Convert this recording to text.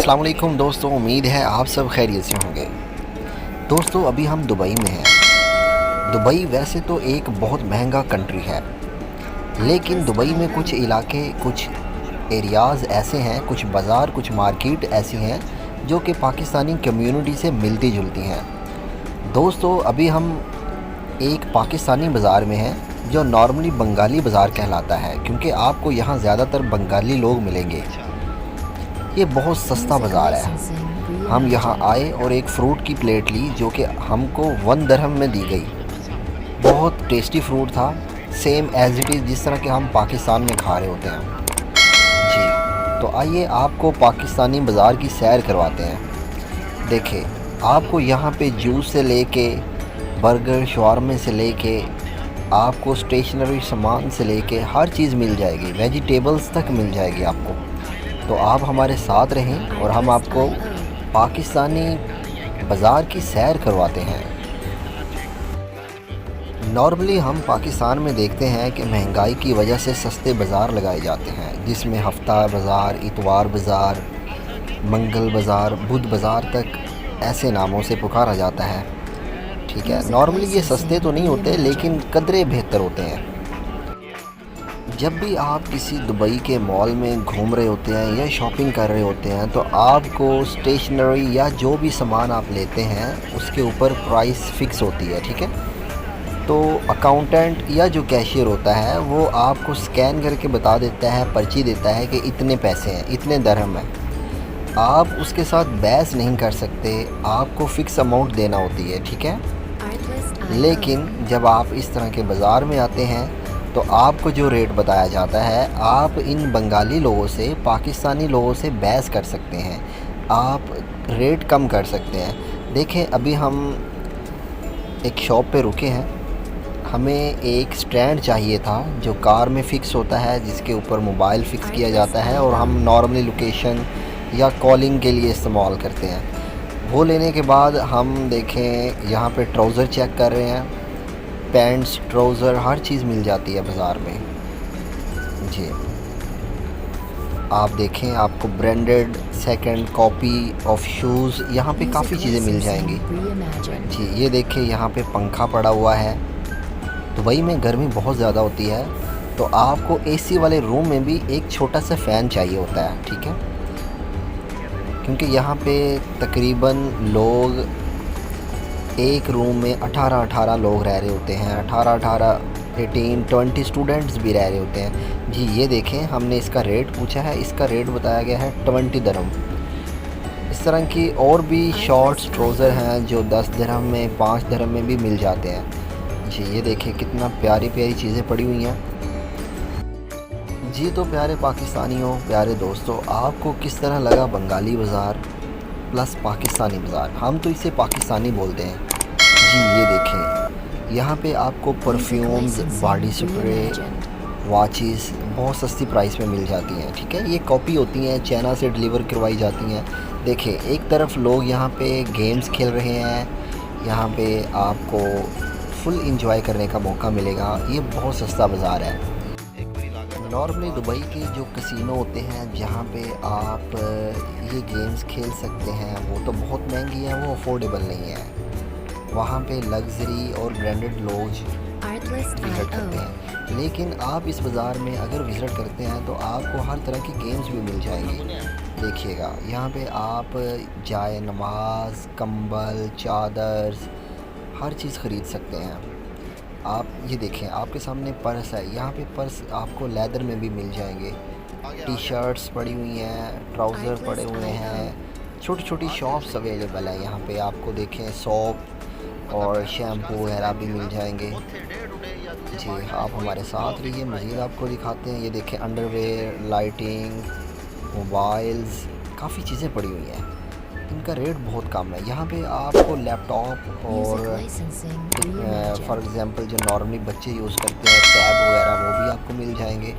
अस्सलाम वालेकुम दोस्तों, उम्मीद है आप सब खैरियत से होंगे। दोस्तों अभी हम दुबई में हैं। दुबई वैसे तो एक बहुत महंगा कंट्री है, लेकिन दुबई में कुछ इलाके, कुछ एरियाज़ ऐसे हैं, कुछ बाज़ार, कुछ मार्केट ऐसी हैं जो कि पाकिस्तानी कम्युनिटी से मिलती जुलती हैं। दोस्तों अभी हम एक पाकिस्तानी बाज़ार में हैं जो नॉर्मली बंगाली बाज़ार कहलाता है, क्योंकि आपको यहाँ ज़्यादातर बंगाली लोग मिलेंगे। ये बहुत सस्ता बाज़ार है। हम यहाँ आए और एक फ़्रूट की प्लेट ली जो कि हमको 1 दिरहम में दी गई। बहुत टेस्टी फ्रूट था, सेम एज़ इट इज़ जिस तरह के हम पाकिस्तान में खा रहे होते हैं जी। तो आइए आपको पाकिस्तानी बाज़ार की सैर करवाते हैं। देखें, आपको यहाँ पे जूस से लेके बर्गर शवारमे से लेके आपको स्टेशनरी सामान से लेके हर चीज़ मिल जाएगी, वेजिटेबल्स तक मिल जाएगी आपको। तो आप हमारे साथ रहें और हम आपको पाकिस्तानी बाज़ार की सैर करवाते हैं। नॉर्मली हम पाकिस्तान में देखते हैं कि महंगाई की वजह से सस्ते बाज़ार लगाए जाते हैं, जिसमें हफ्ता बाज़ार, इतवार बाज़ार, मंगल बाज़ार, बुध बाज़ार तक ऐसे नामों से पुकारा जाता है। ठीक है, नॉर्मली ये सस्ते तो नहीं होते, लेकिन कदरे बेहतर होते हैं। जब भी आप किसी दुबई के मॉल में घूम रहे होते हैं या शॉपिंग कर रहे होते हैं, तो आपको स्टेशनरी या जो भी सामान आप लेते हैं उसके ऊपर प्राइस फ़िक्स होती है। ठीक है, तो अकाउंटेंट या जो कैशियर होता है वो आपको स्कैन करके बता देता है, पर्ची देता है कि इतने पैसे हैं, इतने दिरहम हैं। आप उसके साथ बहस नहीं कर सकते, आपको फ़िक्स अमाउंट देना होती है। ठीक है, लेकिन जब आप इस तरह के बाज़ार में आते हैं तो आपको जो रेट बताया जाता है, आप इन बंगाली लोगों से, पाकिस्तानी लोगों से बहस कर सकते हैं, आप रेट कम कर सकते हैं। देखें, अभी हम एक शॉप पे रुके हैं, हमें एक स्टैंड चाहिए था जो कार में फ़िक्स होता है, जिसके ऊपर मोबाइल फ़िक्स किया जाता है और हम नॉर्मली लोकेशन या कॉलिंग के लिए इस्तेमाल करते हैं। वो लेने के बाद हम देखें यहाँ पे ट्राउज़र चेक कर रहे हैं, पैंट्स, ट्राउज़र, हर चीज़ मिल जाती है बाज़ार में जी। आप देखें, आपको branded second copy of shoes यहाँ पे काफ़ी चीज़ें मिल जाएंगी जी। ये देखें, यहाँ पे पंखा पड़ा हुआ है। दुबई में गर्मी बहुत ज़्यादा होती है, तो आपको एसी वाले रूम में भी एक छोटा सा फ़ैन चाहिए होता है। ठीक है, क्योंकि यहाँ पे तकरीबन लोग एक रूम में 18 लोग रह रहे होते हैं, 18, 20 स्टूडेंट्स भी रह रहे होते हैं जी। ये देखें, हमने इसका रेट पूछा है, इसका रेट बताया गया है 20 दिरहम। इस तरह की और भी शॉर्ट्स ट्राउज़र हैं जो 10 दिरहम में, 5 दिरहम में भी मिल जाते हैं जी। ये देखें, कितना प्यारी प्यारी चीज़ें पड़ी हुई हैं जी। तो प्यारे पाकिस्तानियों, प्यारे दोस्तों, आपको किस तरह लगा बंगाली बाज़ार प्लस पाकिस्तानी बाज़ार? हम तो इसे पाकिस्तानी बोलते हैं जी। ये देखें, यहाँ पे आपको परफ्यूम्स, बॉडी स्प्रे, वॉचेस बहुत सस्ती प्राइस में मिल जाती हैं। ठीक है, ये कॉपी होती हैं, चाइना से डिलीवर करवाई जाती हैं। देखें, एक तरफ लोग यहाँ पे गेम्स खेल रहे हैं, यहाँ पे आपको फुल इंजॉय करने का मौका मिलेगा। ये बहुत सस्ता बाज़ार है। नॉर्मली दुबई के जो कसिनो होते हैं जहाँ पे आप ये गेम्स खेल सकते हैं, वो तो बहुत महंगी हैं, वो अफोर्डेबल नहीं है। वहाँ पे लग्जरी और ब्रांडेड लॉज विज़िट करते हैं, लेकिन आप इस बाज़ार में अगर विज़िट करते हैं तो आपको हर तरह की गेम्स भी मिल जाएंगी। देखिएगा, यहाँ पे आप जाए नमाज, कंबल, चादर्स, हर चीज़ ख़रीद सकते हैं। आप ये देखें, आपके सामने पर्स है, यहाँ पे पर्स आपको लेदर में भी मिल जाएंगे। टी शर्ट्स पड़ी हुई हैं, ट्राउज़र पड़े हुए हैं, छोटी छोटी शॉप्स अवेलेबल हैं यहाँ पे। आपको देखें, सोप और शैम्पू वगैरह भी मिल जाएंगे जी। आप हमारे साथ रहिए, मज़ीद आपको दिखाते हैं। ये देखें, अंडरवेयर, लाइटिंग, मोबाइल्स, काफ़ी चीज़ें पड़ी हुई हैं। इनका रेट बहुत कम है। यहाँ पे आपको लैपटॉप और फॉर एग्ज़ाम्पल जो नॉर्मली बच्चे यूज़ करते हैं, टैब वगैरह, वो भी आपको मिल जाएंगे।